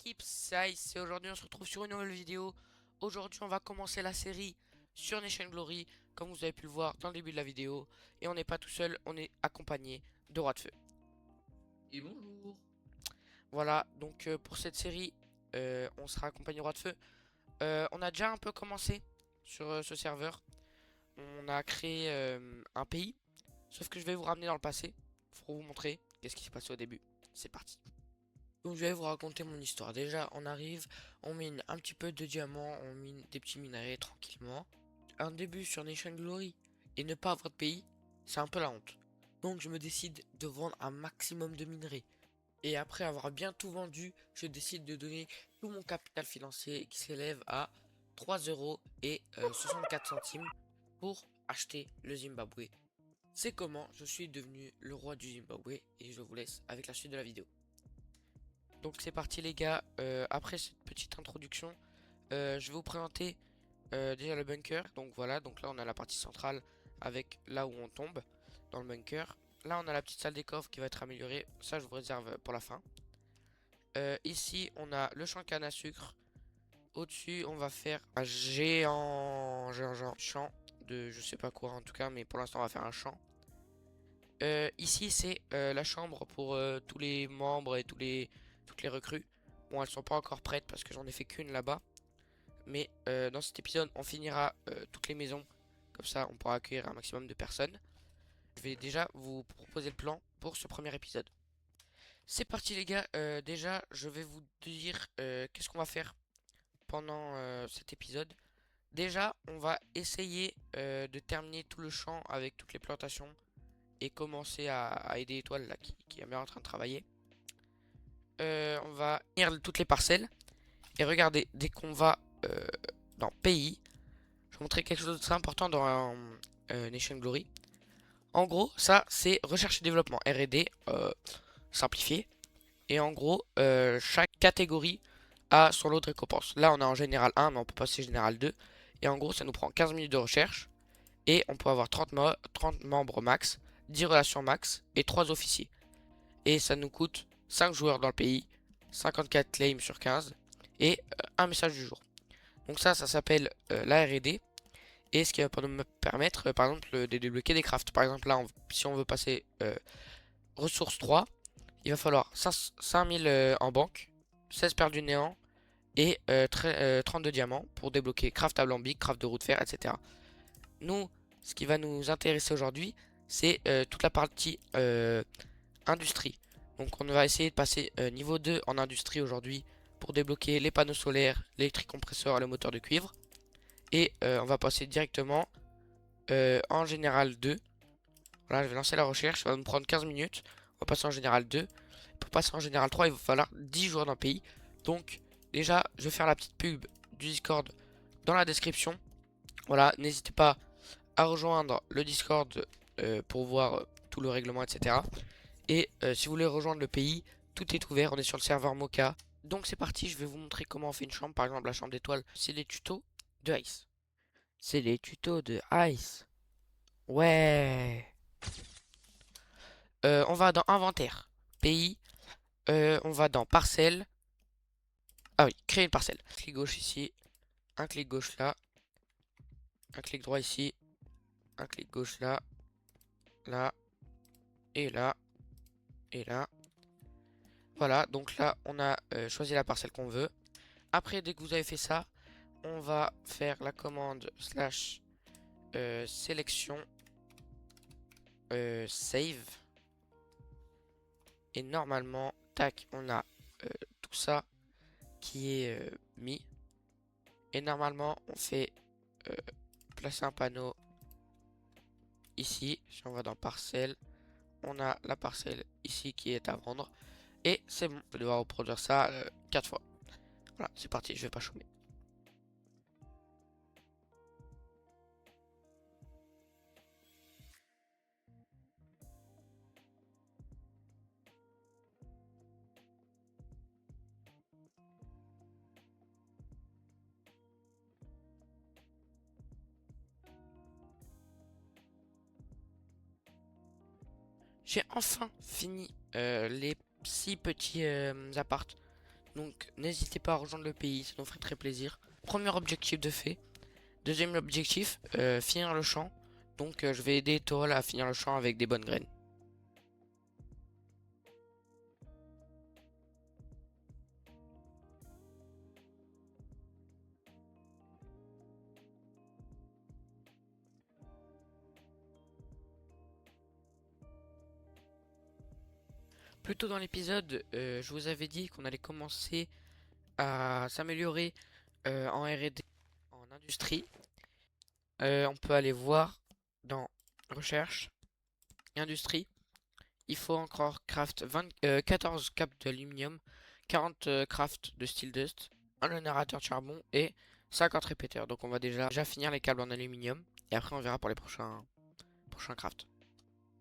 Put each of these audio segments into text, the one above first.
l'équipe, c'est Ice et aujourd'hui on se retrouve sur une nouvelle vidéo. Aujourd'hui on va commencer la série sur Nation Glory, comme vous avez pu le voir dans le début de la vidéo. Et on n'est pas tout seul, on est accompagné de Roi de Feu. Et bonjour. Voilà, donc pour cette série, on sera accompagné de Roi de Feu. On a déjà un peu commencé sur ce serveur. On a créé un pays, sauf que je vais vous ramener dans le passé pour vous montrer qu'est-ce qui s'est passé au début. C'est parti. Donc je vais vous raconter mon histoire. Déjà, on arrive, on mine un petit peu de diamants, on mine des petits minerais tranquillement. Un début sur Nation Glory et ne pas avoir de pays, c'est un peu la honte. Donc je me décide de vendre un maximum de minerais. Et après avoir bien tout vendu, je décide de donner tout mon capital financier qui s'élève à 3 euros et 64 centimes pour acheter le Zimbabwe. C'est comment je suis devenu le roi du Zimbabwe et je vous laisse avec la suite de la vidéo. Donc c'est parti les gars, après cette petite introduction, je vais vous présenter déjà le bunker. Donc voilà, donc là on a la partie centrale avec là où on tombe dans le bunker. Là on a la petite salle des coffres qui va être améliorée, ça je vous réserve pour la fin. Ici on a le champ de canne à sucre. Au-dessus on va faire un géant champ de je sais pas quoi en tout cas, mais pour l'instant on va faire un champ. Ici c'est la chambre pour tous les membres et toutes les recrues. Bon, elles sont pas encore prêtes parce que j'en ai fait qu'une là-bas. Mais dans cet épisode on finira toutes les maisons. Comme ça on pourra accueillir un maximum de personnes. Je vais déjà vous proposer le plan pour ce premier épisode. C'est parti les gars, déjà je vais vous dire qu'est-ce qu'on va faire pendant cet épisode. Déjà on va essayer de terminer tout le champ avec toutes les plantations et commencer à aider Étoile là qui est bien en train de travailler. On va finir toutes les parcelles et regardez, dès qu'on va dans pays, je vais vous montrer quelque chose de très important dans Nation Glory. En gros, ça c'est recherche et développement, R&D simplifié. Et en gros, chaque catégorie a son lot de récompense. Là, on est en général 1, mais on peut passer général 2. Et en gros, ça nous prend 15 minutes de recherche. Et on peut avoir 30 membres max, 10 relations max et 3 officiers. Et ça nous coûte 5 joueurs dans le pays, 54 claims sur 15 et un message du jour. Donc ça s'appelle la R&D. Et ce qui va nous permettre, par exemple, de débloquer des crafts. Par exemple, là, si on veut passer ressources 3, il va falloir 5000 en banque, 16 perles du néant et 32 diamants pour débloquer craft à alambic, craft de roue de fer, etc. Nous, ce qui va nous intéresser aujourd'hui, c'est toute la partie industrie. Donc on va essayer de passer niveau 2 en industrie aujourd'hui pour débloquer les panneaux solaires, l'électrique compresseur et le moteur de cuivre. Et on va passer directement en général 2. Voilà, je vais lancer la recherche, ça va nous prendre 15 minutes. On va passer en général 2. Pour passer en général 3, il va falloir 10 jours dans le pays. Donc déjà, je vais faire la petite pub du Discord dans la description. Voilà, n'hésitez pas à rejoindre le Discord pour voir tout le règlement, etc. Et si vous voulez rejoindre le pays, tout est ouvert, on est sur le serveur Mocha. Donc c'est parti, je vais vous montrer comment on fait une chambre. Par exemple, la chambre d'étoiles, c'est les tutos de Ice. C'est les tutos de Ice. Ouais. On va dans inventaire, pays, on va dans parcelle. Ah oui, créer une parcelle. Clic gauche ici, un clic gauche là, un clic droit ici, un clic gauche là, là, et là, et là. Voilà, donc là, on a choisi la parcelle qu'on veut. Après, dès que vous avez fait ça, on va faire la commande slash sélection save. Et normalement, tac, on a tout ça qui est mis. Et normalement, on fait placer un panneau ici. Si on va dans parcelle, on a la parcelle ici qui est à vendre. Et c'est bon, je vais devoir reproduire ça 4 fois. Voilà, c'est parti, je vais pas chômer. J'ai enfin fini les 6 petits apparts. Donc n'hésitez pas à rejoindre le pays, ça nous ferait très plaisir. Premier objectif de fait. Deuxième objectif, finir le champ. Donc je vais aider Toll à finir le champ avec des bonnes graines. Plus tôt dans l'épisode, je vous avais dit qu'on allait commencer à s'améliorer en R&D, en industrie. On peut aller voir dans recherche et industrie. Il faut encore craft 14 capes d'aluminium, 40 craft de steel dust, un générateur de charbon et 50 répéteurs. Donc on va déjà finir les câbles en aluminium et après on verra pour les prochains crafts.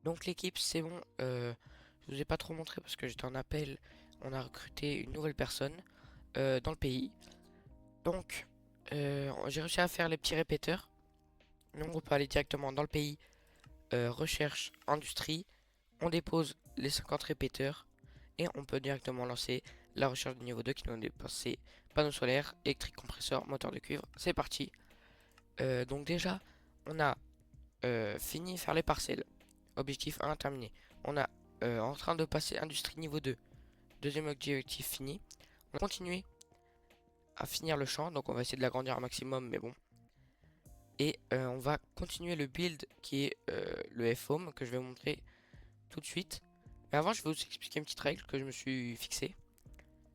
Donc l'équipe c'est bon, je vous ai pas trop montré parce que j'étais en appel. On a recruté une nouvelle personne dans le pays. Donc j'ai réussi à faire les petits répéteurs. Donc on peut aller directement dans le pays, recherche, industrie. On dépose les 50 répéteurs et on peut directement lancer la recherche du niveau 2 qui nous dépasse panneaux solaires, électrique compresseur, moteur de cuivre. C'est parti. Donc déjà, on a fini de faire les parcelles. Objectif 1 terminé. On a en train de passer industrie niveau 2. Deuxième objectif fini. On va continuer à finir le champ. Donc on va essayer de l'agrandir un maximum, mais bon. Et on va continuer le build qui est le F-Home que je vais vous montrer tout de suite. Mais avant, je vais vous expliquer une petite règle que je me suis fixée.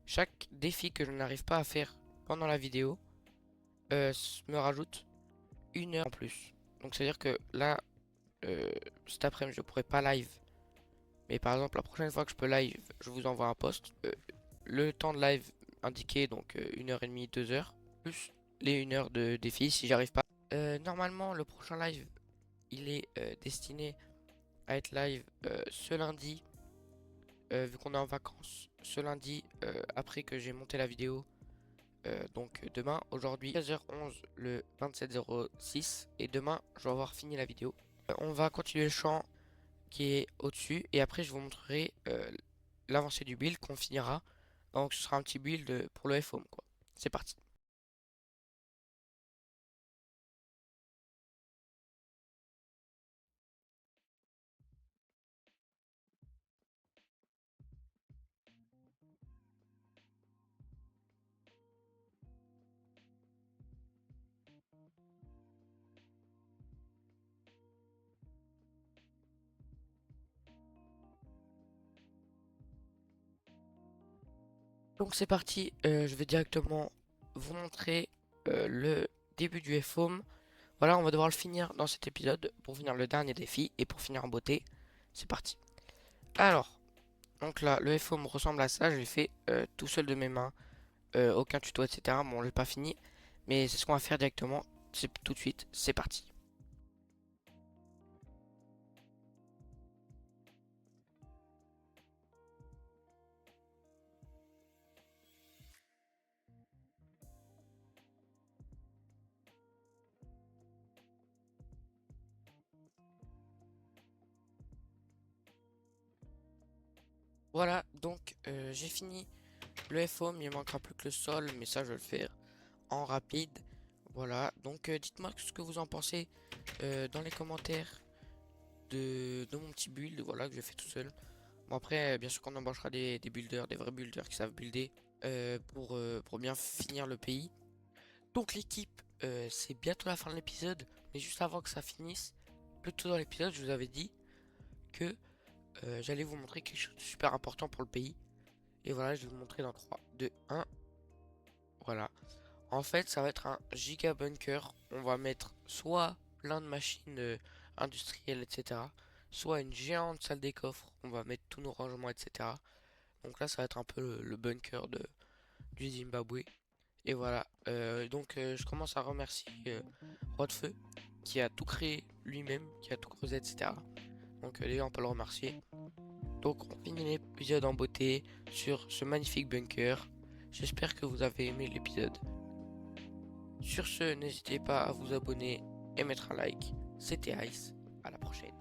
Chaque défi que je n'arrive pas à faire pendant la vidéo me rajoute 1 heure en plus. Donc c'est à dire que là, cet après-midi, je pourrais pas live. Mais par exemple, la prochaine fois que je peux live, je vous envoie un post. Le temps de live indiqué, donc 1 heure et demie, 2 heures, plus les 1 heure de défi si j'arrive pas. Normalement, le prochain live, il est destiné à être live ce lundi, vu qu'on est en vacances. Ce lundi, après que j'ai monté la vidéo. Donc demain, aujourd'hui, 16h11, le 27-06. Et demain, je vais avoir fini la vidéo. On va continuer le champ qui est au-dessus. Et après, je vous montrerai l'avancée du build qu'on finira. Donc ce sera un petit build pour le FOM, quoi. C'est parti. Donc c'est parti. Je vais directement vous montrer le début du FOM. Voilà, on va devoir le finir dans cet épisode pour finir le dernier défi et pour finir en beauté. C'est parti. Alors, donc là, le FO me ressemble à ça. Je l'ai fait tout seul de mes mains. Aucun tuto, etc. Bon, je l'ai pas fini. Mais c'est ce qu'on va faire directement. C'est tout de suite. C'est parti. Voilà, donc j'ai fini le FO. Il me manquera plus que le sol. Mais ça, je vais le faire en rapide. Voilà, donc dites-moi ce que vous en pensez dans les commentaires de mon petit build. Voilà, que je fais tout seul. Bon, après, bien sûr qu'on embauchera des builders, des vrais builders qui savent builder pour bien finir le pays. Donc l'équipe, c'est bientôt la fin de l'épisode, mais juste avant que ça finisse, plus tôt dans l'épisode, je vous avais dit que j'allais vous montrer quelque chose de super important pour le pays. Et voilà, je vais vous montrer dans 3, 2, 1. Voilà. En fait, ça va être un giga bunker. On va mettre soit plein de machines industrielles, etc. Soit une géante salle des coffres. On va mettre tous nos rangements, etc. Donc là, ça va être un peu le bunker du Zimbabwe. Et voilà, je commence à remercier Roi de Feu qui a tout créé lui-même, qui a tout creusé, etc. Donc déjà on peut le remercier. Donc on finit l'épisode en beauté sur ce magnifique bunker. J'espère que vous avez aimé l'épisode. Sur ce, n'hésitez pas à vous abonner et mettre un like. C'était Ice, à la prochaine.